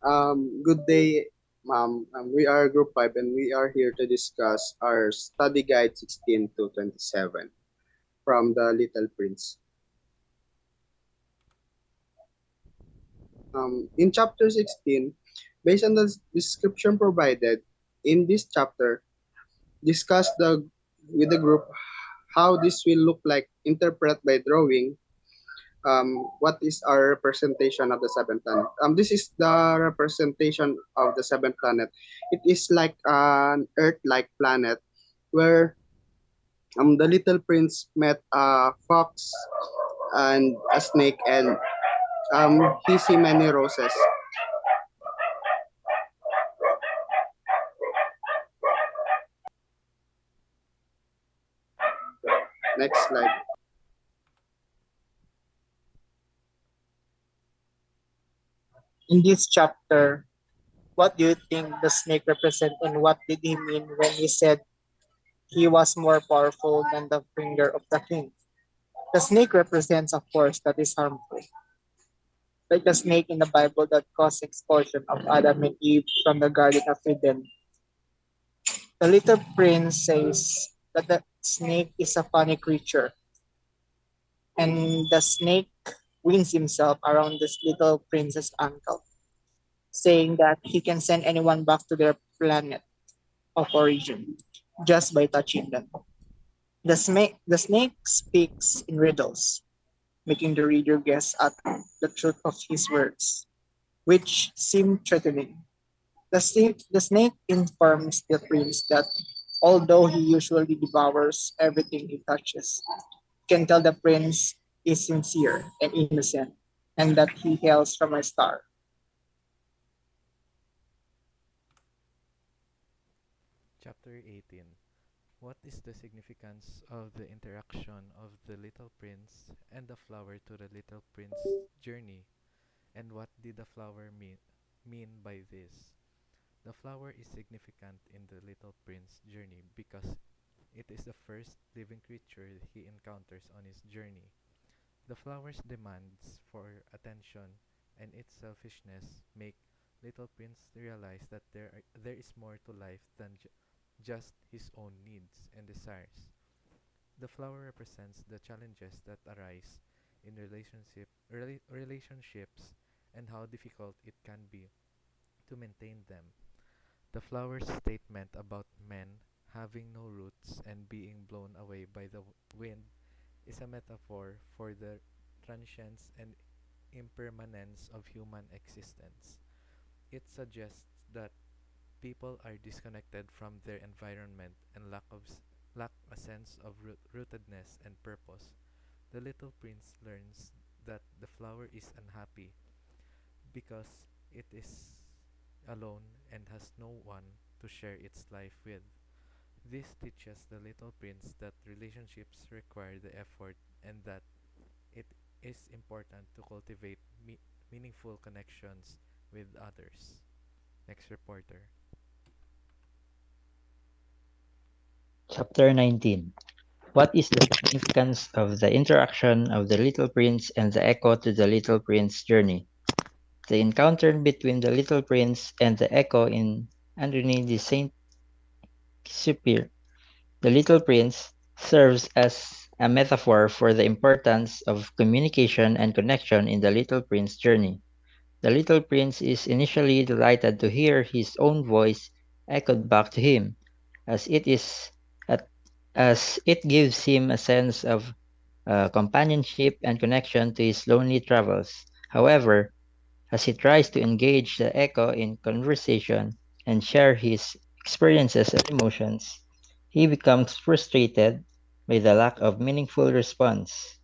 Good day, ma'am. We are Group 5 and we are here to discuss our study guide 16 to 27 from the Little Prince. In chapter 16, based on the description provided in this chapter, discuss with the group how this will look like interpret by drawing what is our representation of the seventh planet. This is the representation of the seventh planet. It is like an Earth-like planet where the little prince met a fox and a snake, and he see many roses. Next slide. In this chapter, what do you think the snake represent and what did he mean when he said he was more powerful than the finger of the king? The snake represents a force that is harmful, like the snake in the Bible that caused expulsion of Adam and Eve from the Garden of Eden. The little prince says that the snake is a funny creature, and the snake winds himself around this little prince's ankle, saying that he can send anyone back to their planet of origin just by touching them. The snake speaks in riddles, making the reader guess at the truth of his words, which seem threatening. The snake informs the prince that although he usually devours everything he touches, he can tell the prince is sincere and innocent, and that he hails from a star. Chapter 18. What is the significance of the interaction of the little prince and the flower to the little prince's journey? And what did the flower mean by this? The flower is significant in the little prince's journey because it is the first living creature he encounters on his journey. The flower's demands for attention and its selfishness make Little Prince realize that there is more to life than just his own needs and desires. The flower represents the challenges that arise in relationships and how difficult it can be to maintain them. The flower's statement about men having no roots and being blown away by the wind is a metaphor for the transience and impermanence of human existence. It suggests that people are disconnected from their environment and lack a sense of rootedness and purpose. The little prince learns that the flower is unhappy because it is alone and has no one to share its life with. This teaches the little prince that relationships require the effort and that it is important to cultivate meaningful connections with others. Next reporter. Chapter 19. What is the significance of the interaction of the little prince and the echo to the little prince's journey? The encounter between the little prince and the echo in underneath the Saint Superior. The little prince serves as a metaphor for the importance of communication and connection in the little prince's journey. The little prince is initially delighted to hear his own voice echoed back to him, as it is at, as it gives him a sense of companionship and connection to his lonely travels. However, as he tries to engage the echo in conversation and share his experiences and emotions, he becomes frustrated by the lack of meaningful response.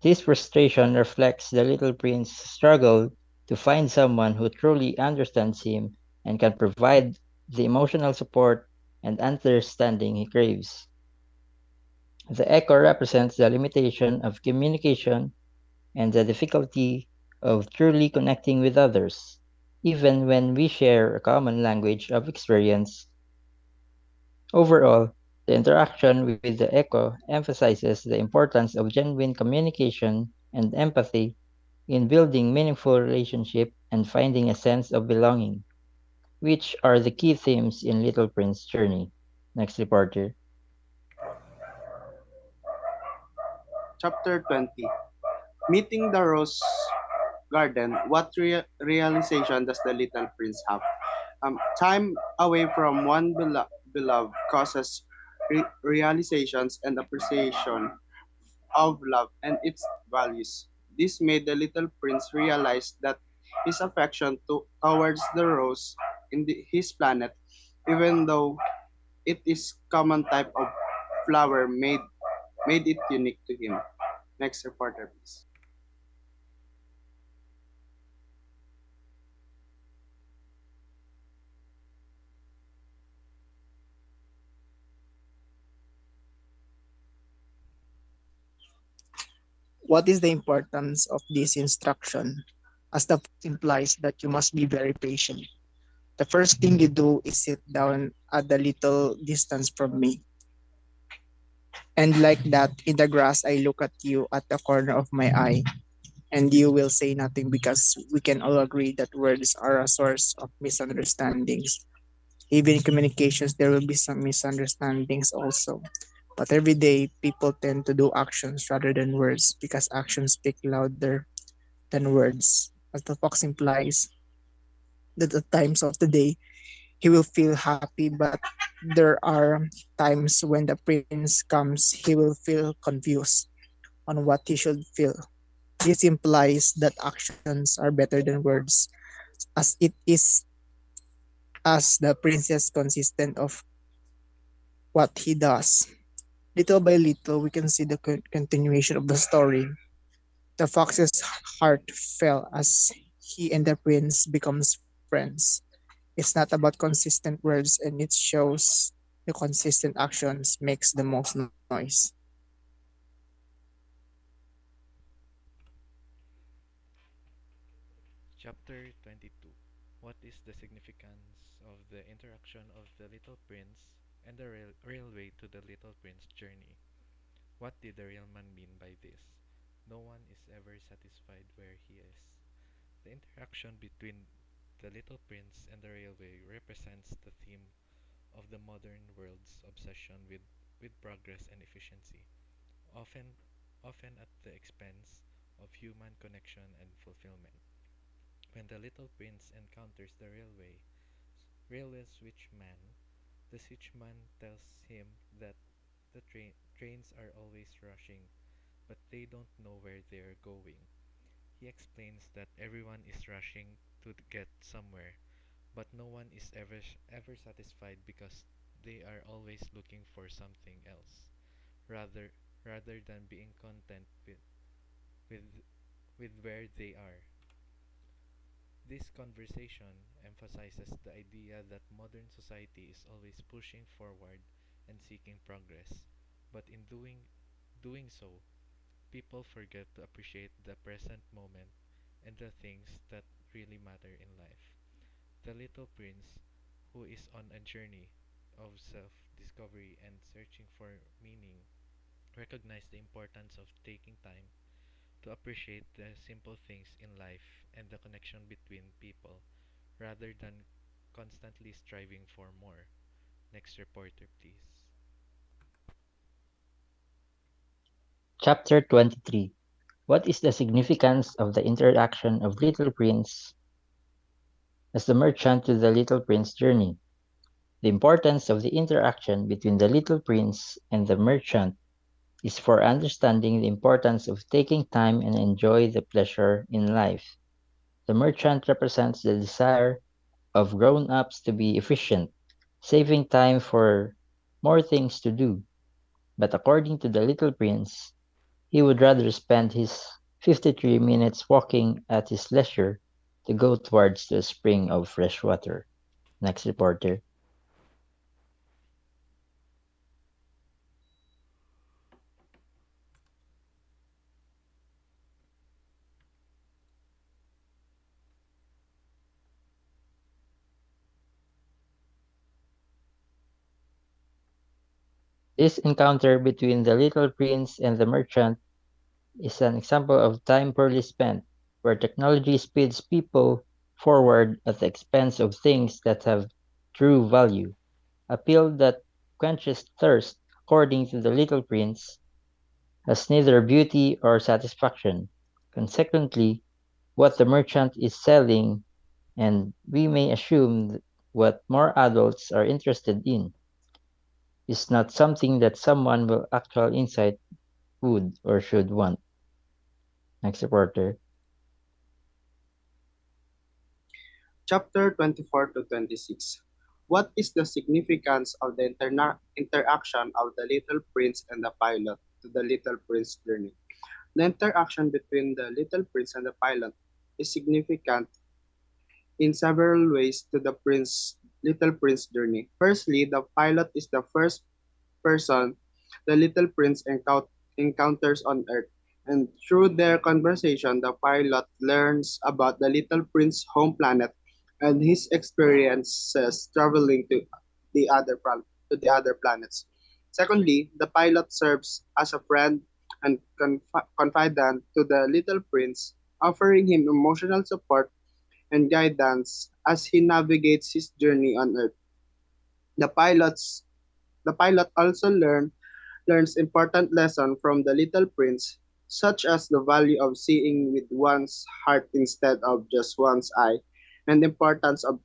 This frustration reflects the little prince's struggle to find someone who truly understands him and can provide the emotional support and understanding he craves. The echo represents the limitation of communication and the difficulty of truly connecting with others. Even when we share a common language of experience, overall, the interaction with the echo emphasizes the importance of genuine communication and empathy in building meaningful relationship and finding a sense of belonging, which are the key themes in Little Prince's journey. Next reporter. Chapter 20. Meeting the Rose Garden. What realization does the little prince have? Time away from one beloved causes realizations and appreciation of love and its values. This made the little prince realize that his affection towards the rose in his planet, even though it is common type of flower, made it unique to him. Next reporter, please. What is the importance of this instruction? As the implies that you must be very patient. The first thing you do is sit down at a little distance from me. And like that, in the grass, I look at you at the corner of my eye, and you will say nothing because we can all agree that words are a source of misunderstandings. Even in communications, there will be some misunderstandings also. But every day, people tend to do actions rather than words because actions speak louder than words. As the fox implies, that at times of the day, he will feel happy, but there are times when the prince comes, he will feel confused on what he should feel. This implies that actions are better than words, as it is as the princess consistent of what he does. Little by little, we can see the continuation of the story. The fox's heart fell as he and the prince becomes friends. It's not about consistent words, and it shows the consistent actions makes the most noise. Chapter 22. What is the significance of the interaction of the Little Prince and the railway to the Little Prince journey? What did the real man mean by this? No one is ever satisfied where he is. The interaction between the Little Prince and the railway represents the theme of the modern world's obsession with progress and efficiency, often often at the expense of human connection and fulfillment. When the little prince encounters the railway switchman, the switchman tells him that the trains are always rushing, but they don't know where they are going. He explains that everyone is rushing to get somewhere, but no one is ever satisfied because they are always looking for something else, rather rather than being content with with where they are. This conversation emphasizes the idea that modern society is always pushing forward and seeking progress, but in doing so, people forget to appreciate the present moment and the things that really matter in life. The little prince, who is on a journey of self-discovery and searching for meaning, recognized the importance of taking time to appreciate the simple things in life and the connection between people rather than constantly striving for more. Next reporter, please. Chapter 23. What is the significance of the interaction of Little Prince as the merchant to the Little Prince journey? The importance of the interaction between the Little Prince and the merchant is for understanding the importance of taking time and enjoy the pleasure in life. The merchant represents the desire of grown-ups to be efficient, saving time for more things to do. But according to the Little Prince, he would rather spend his 53 minutes walking at his leisure to go towards the spring of fresh water. Next reporter. This encounter between the little prince and the merchant is an example of time poorly spent. where technology speeds people forward at the expense of things that have true value. A pill that quenches thirst, according to the Little Prince, has neither beauty or satisfaction. Consequently, what the merchant is selling, and we may assume what more adults are interested in, is not something that someone with actual insight would or should want. Next reporter. Chapter 24 to 26. What is the significance of the interaction of the Little Prince and the pilot to the Little Prince journey? The interaction between the Little Prince and the pilot is significant in several ways to the Little Prince journey. Firstly, the pilot is the first person the Little Prince encounters on Earth. And through their conversation, the pilot learns about the Little Prince's home planet and his experiences traveling to the other planets. Secondly, the pilot serves as a friend and confidant to the Little Prince, offering him emotional support and guidance as he navigates his journey on Earth. The pilots the pilot also learns important lessons from the Little Prince, such as the value of seeing with one's heart instead of just one's eye, and the importance of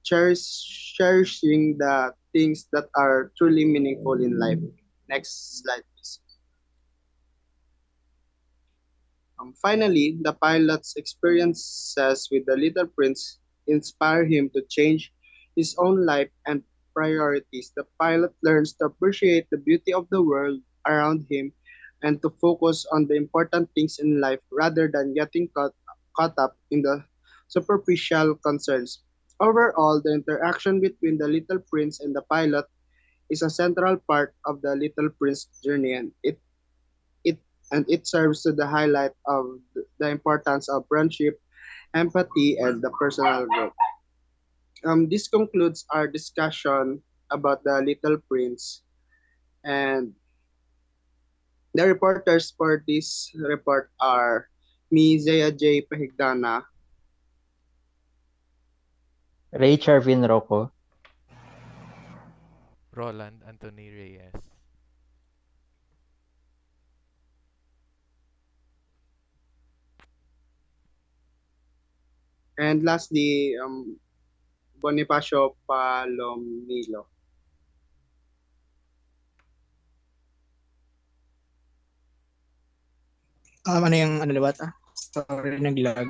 cherishing the things that are truly meaningful in life. Next slide, please. Finally, the pilot's experiences with the Little Prince inspire him to change his own life and priorities. The pilot learns to appreciate the beauty of the world around him and to focus on the important things in life rather than getting caught up in the superficial concerns. Overall, the interaction between the Little Prince and the pilot is a central part of the Little Prince journey, and it it serves to the highlight of the importance of friendship, empathy, and the personal growth. This concludes our discussion about the Little Prince, and the reporters for this report are me, Zaya J. Pahigdana, Ray Charvin Rocco. Roland Anthony Reyes. and lastly, Bonifacio Palomilo. Ano yung ano liwat ah? Sorry, naglag.